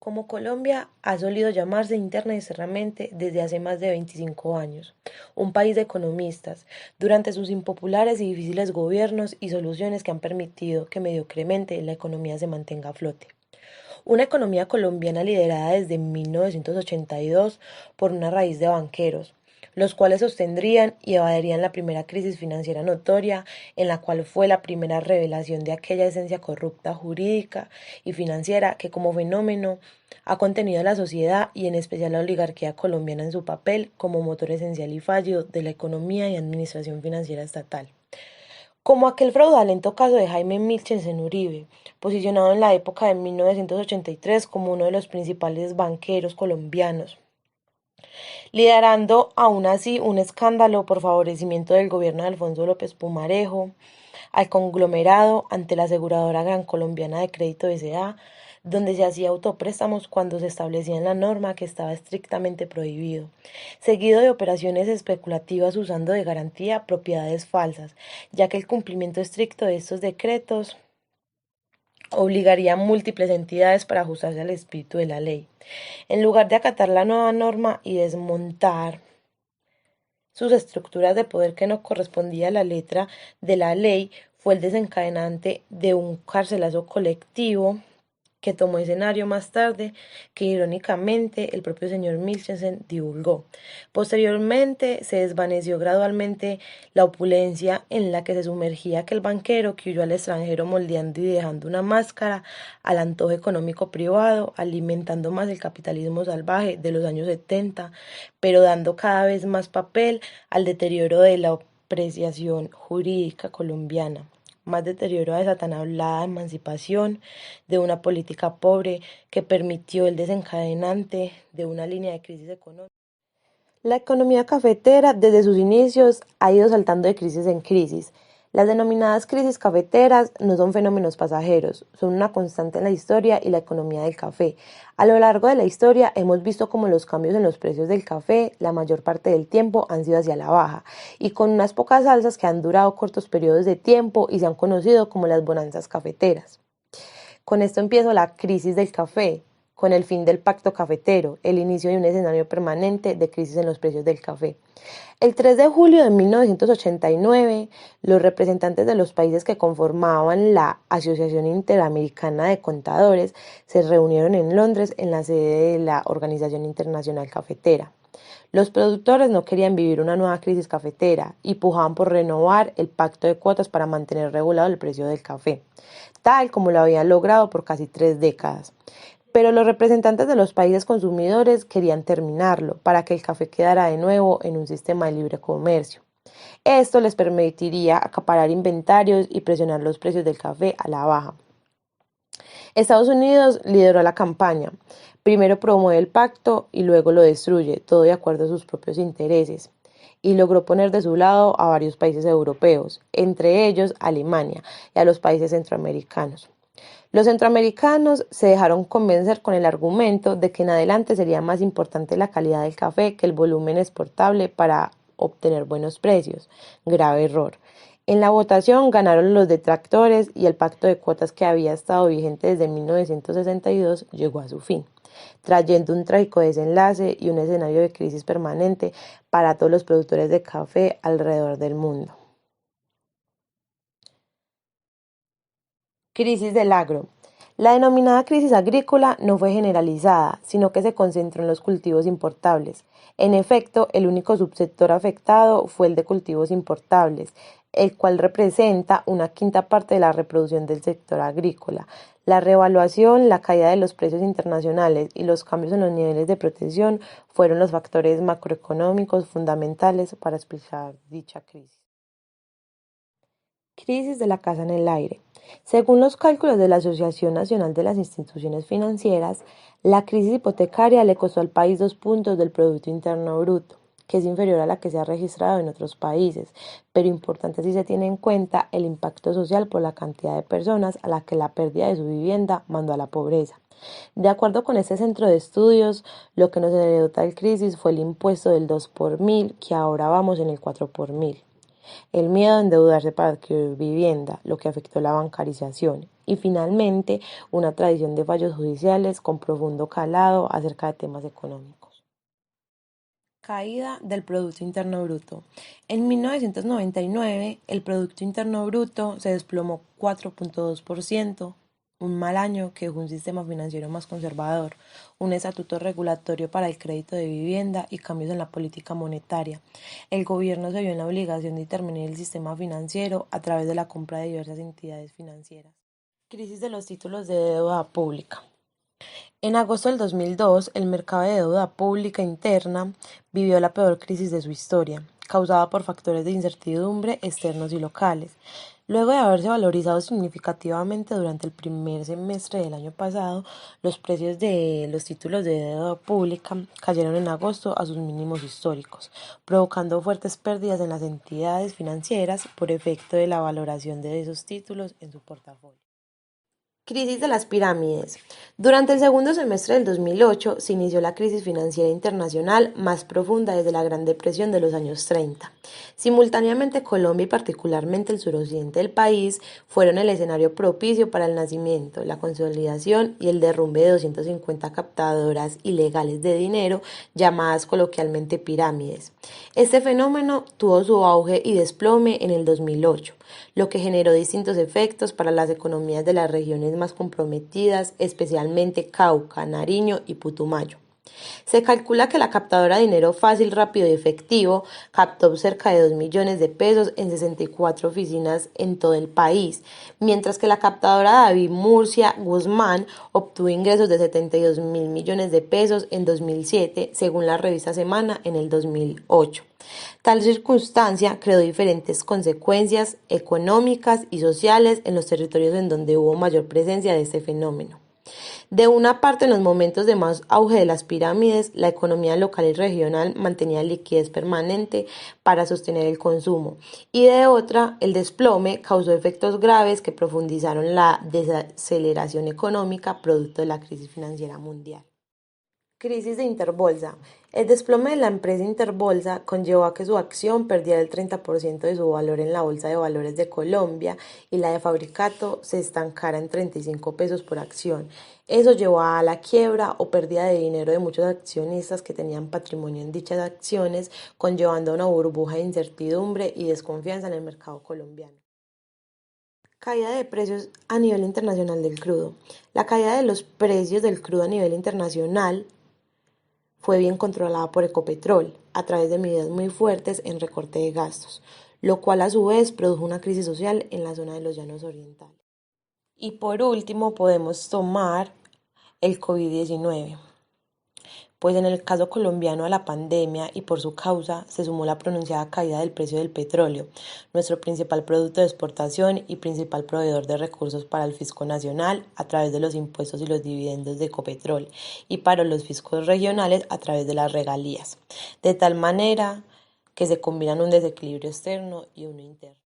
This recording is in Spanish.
Como Colombia ha solido llamarse interna y externamente desde hace más de 25 años, un país de economistas, durante sus impopulares y difíciles gobiernos y soluciones que han permitido que mediocremente la economía se mantenga a flote. Una economía colombiana liderada desde 1982 por una raíz de banqueros, los cuales sostendrían y evadirían la primera crisis financiera notoria, en la cual fue la primera revelación de aquella esencia corrupta jurídica y financiera que como fenómeno ha contenido a la sociedad y en especial la oligarquía colombiana en su papel como motor esencial y fallo de la economía y administración financiera estatal. Como aquel fraudulento caso de Jaime Milches en Uribe, posicionado en la época de 1983 como uno de los principales banqueros colombianos, liderando aún así un escándalo por favorecimiento del gobierno de Alfonso López Pumarejo al conglomerado ante la aseguradora Gran Colombiana de Crédito S.A., donde se hacía autopréstamos cuando se establecía en la norma que estaba estrictamente prohibido, seguido de operaciones especulativas usando de garantía propiedades falsas, ya que el cumplimiento estricto de estos decretos obligaría a múltiples entidades para ajustarse al espíritu de la ley. En lugar de acatar la nueva norma y desmontar sus estructuras de poder que no correspondía a la letra de la ley, fue el desencadenante de un carcelazo colectivo que tomó escenario más tarde, que irónicamente el propio señor Milchensen divulgó. Posteriormente se desvaneció gradualmente la opulencia en la que se sumergía aquel banquero que huyó al extranjero moldeando y dejando una máscara al antojo económico privado, alimentando más el capitalismo salvaje de los años 70, pero dando cada vez más papel al deterioro de la apreciación jurídica colombiana, más deterioro a esa tan hablada emancipación de una política pobre que permitió el desencadenante de una línea de crisis económica. La economía cafetera desde sus inicios ha ido saltando de crisis en crisis. Las denominadas crisis cafeteras no son fenómenos pasajeros, son una constante en la historia y la economía del café. A lo largo de la historia hemos visto cómo los cambios en los precios del café la mayor parte del tiempo han sido hacia la baja y con unas pocas alzas que han durado cortos periodos de tiempo y se han conocido como las bonanzas cafeteras. Con esto empieza la crisis del café, con el fin del pacto cafetero, el inicio de un escenario permanente de crisis en los precios del café. El 3 de julio de 1989, los representantes de los países que conformaban la Asociación Interamericana de Contadores se reunieron en Londres en la sede de la Organización Internacional Cafetera. Los productores no querían vivir una nueva crisis cafetera y pujaban por renovar el pacto de cuotas para mantener regulado el precio del café, tal como lo habían logrado por casi 3 décadas. Pero los representantes de los países consumidores querían terminarlo para que el café quedara de nuevo en un sistema de libre comercio. Esto les permitiría acaparar inventarios y presionar los precios del café a la baja. Estados Unidos lideró la campaña. Primero promueve el pacto y luego lo destruye, todo de acuerdo a sus propios intereses. Y logró poner de su lado a varios países europeos, entre ellos Alemania y a los países centroamericanos. Los centroamericanos se dejaron convencer con el argumento de que en adelante sería más importante la calidad del café que el volumen exportable para obtener buenos precios. Grave error. En la votación ganaron los detractores y el pacto de cuotas que había estado vigente desde 1962 llegó a su fin, trayendo un trágico desenlace y un escenario de crisis permanente para todos los productores de café alrededor del mundo. Crisis del agro. La denominada crisis agrícola no fue generalizada, sino que se concentró en los cultivos importables. En efecto, el único subsector afectado fue el de cultivos importables, el cual representa una quinta parte de la reproducción del sector agrícola. La revaluación, la caída de los precios internacionales y los cambios en los niveles de protección fueron los factores macroeconómicos fundamentales para explicar dicha crisis. Crisis de la casa en el aire. Según los cálculos de la Asociación Nacional de las Instituciones Financieras, la crisis hipotecaria le costó al país 2 puntos del Producto Interno Bruto, que es inferior a la que se ha registrado en otros países, pero importante si se tiene en cuenta el impacto social por la cantidad de personas a la que la pérdida de su vivienda mandó a la pobreza. De acuerdo con este centro de estudios, lo que nos heredó tal crisis fue el impuesto del 2 por mil, que ahora vamos en el 4 por mil. El miedo a endeudarse para adquirir vivienda, lo que afectó la bancarización, y finalmente una tradición de fallos judiciales con profundo calado acerca de temas económicos. Caída del Producto Interno Bruto. En 1999, el Producto Interno Bruto se desplomó 4,2%, un mal año que dejó un sistema financiero más conservador, un estatuto regulatorio para el crédito de vivienda y cambios en la política monetaria. El gobierno se vio en la obligación de intervenir el sistema financiero a través de la compra de diversas entidades financieras. Crisis de los títulos de deuda pública. En agosto del 2002, el mercado de deuda pública interna vivió la peor crisis de su historia, causada por factores de incertidumbre externos y locales. Luego de haberse valorizado significativamente durante el primer semestre del año pasado, los precios de los títulos de deuda pública cayeron en agosto a sus mínimos históricos, provocando fuertes pérdidas en las entidades financieras por efecto de la valoración de esos títulos en su portafolio. Crisis de las pirámides. Durante el segundo semestre del 2008 se inició la crisis financiera internacional más profunda desde la Gran Depresión de los años 30. Simultáneamente Colombia y particularmente el suroccidente del país fueron el escenario propicio para el nacimiento, la consolidación y el derrumbe de 250 captadoras ilegales de dinero llamadas coloquialmente pirámides. Este fenómeno tuvo su auge y desplome en el 2008, lo que generó distintos efectos para las economías de las regiones más comprometidas, especialmente Cauca, Nariño y Putumayo. Se calcula que la captadora de dinero fácil, rápido y efectivo captó cerca de 2 millones de pesos en 64 oficinas en todo el país, mientras que la captadora David Murcia Guzmán obtuvo ingresos de 72 mil millones de pesos en 2007, según la revista Semana en el 2008. Tal circunstancia creó diferentes consecuencias económicas y sociales en los territorios en donde hubo mayor presencia de este fenómeno. De una parte, en los momentos de más auge de las pirámides, la economía local y regional mantenía liquidez permanente para sostener el consumo, y de otra, el desplome causó efectos graves que profundizaron la desaceleración económica producto de la crisis financiera mundial. Crisis de Interbolsa. El desplome de la empresa Interbolsa conllevó a que su acción perdiera el 30% de su valor en la Bolsa de Valores de Colombia y la de Fabricato se estancara en 35 pesos por acción. Eso llevó a la quiebra o pérdida de dinero de muchos accionistas que tenían patrimonio en dichas acciones, conllevando a una burbuja de incertidumbre y desconfianza en el mercado colombiano. Caída de precios a nivel internacional del crudo. La caída de los precios del crudo a nivel internacional fue bien controlada por Ecopetrol a través de medidas muy fuertes en recorte de gastos, lo cual a su vez produjo una crisis social en la zona de los llanos orientales. Y por último podemos tomar el COVID-19. Pues en el caso colombiano a la pandemia y por su causa se sumó la pronunciada caída del precio del petróleo, nuestro principal producto de exportación y principal proveedor de recursos para el fisco nacional a través de los impuestos y los dividendos de Ecopetrol y para los fiscos regionales a través de las regalías, de tal manera que se combinan un desequilibrio externo y uno interno.